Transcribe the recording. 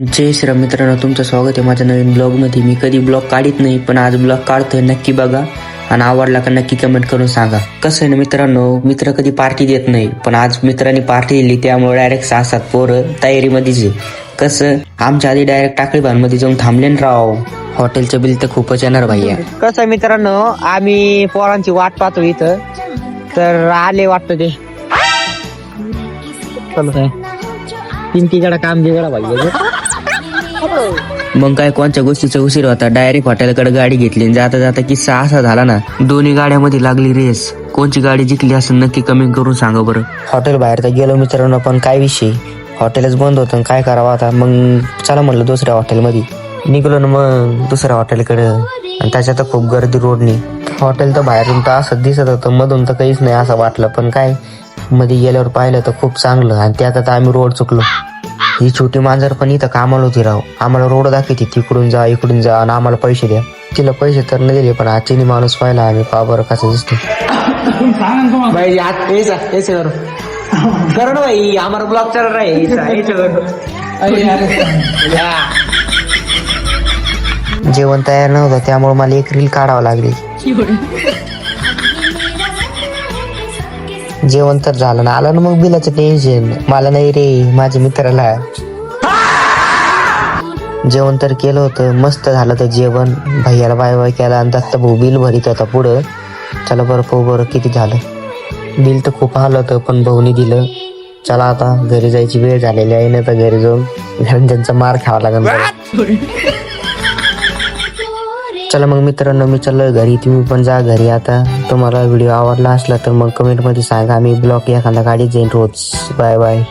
जय श्रीराम मित्रांनो, तुमचं स्वागत आहे माझ्या नवीन ब्लॉगमध्ये. मी कधी ब्लॉग काढत नाही, पण आज ब्लॉग काढतोय. नक्की बघा आणि आवडला का नक्की कमेंट करून सांगा. कसं आहे ना मित्रांनो, मित्र कधी पार्टी देत नाही, पण आज मित्रांनी पार्टी दिली त्यामुळे डायरेक्ट 6-7 पोरं तयारीमध्येच आहे. कसं आमच्या आधी डायरेक्ट टाकळीभानमध्ये जाऊन थांबले ना राव. हॉटेलचं बिल तर खूपच येणार भैया. कसं मित्रांनो, आम्ही पोरांची वाट पाहतो इथं, तर आले वाटतं ते. पिंकीकडे काम बिघडा भाई. मग काय कोणत्या गोष्टीचा उशीर होता, डायरेक्ट हॉटेलकडे गाडी घेतली. जाता जाता किस्सा असा झाला ना, दोन्ही गाड्यामध्ये लागली रेस. कोणची गाडी जिंकली असं नक्की कमेंट करून सांगा बरं. हॉटेल बाहेर तर गेलो मित्रांनो, पण काय विषय, हॉटेलच बंद होतं. काय करावं आता, मग चला म्हणलं दुसऱ्या हॉटेलमध्ये निघलो ना. मग दुसऱ्या हॉटेलकडे, आणि त्याच्यात खूप गर्दी रोडनी. हॉटेल तर बाहेरून तर असं दिसत होतं, मधून तर काहीच नाही असं वाटलं. पण काय मध्ये गेल्यावर पाहिलं तर खूप चांगलं. आणि त्यात आता आम्ही रोड चुकलो. ही छोटी मांजर पण इथं कामाला होती राव. आम्हाला रोड दाखवते, तिकडून जा इकडून जा आणि आम्हाला पैसे द्या. तिला पैसे तर नाही दिले, पण आजची माणूस पाहिला आम्ही, पा बरं कसं दिसतो भाई. करो भाई, हमारा ब्लॉग चल रहा है. जेवण तयार नव्हतं त्यामुळे मला एक रील काढावं लागली. जेवण तर झालं ना, आलं ना मग बिलाचं टेन्शन. मला नाही रे, माझ्या मित्राला. जेवण तर केलं होतं, मस्त झालं तर जेवण. भैयाला बाय बाय केला आणि दत्ता भाऊ बिल भरीत होता पुढं. चला बरं पाहू बरं किती झालं. बिल तर खूप आलं होतं, पण भाऊनी दिलं. चला आता घरी जायची वेळ झालेली आहे ना, तर घरी जाऊन त्यांचा मार खावा लागेल. चला मग मित्रांनो, मी चाललोय घरी, तुम्ही पण जा घरी. आता तुम्हाला व्हिडिओ आवडला असला तर मग कमेंटमध्ये सांगा. मी ब्लॉग एखादा गाडीत जाईन रोज. Bye bye.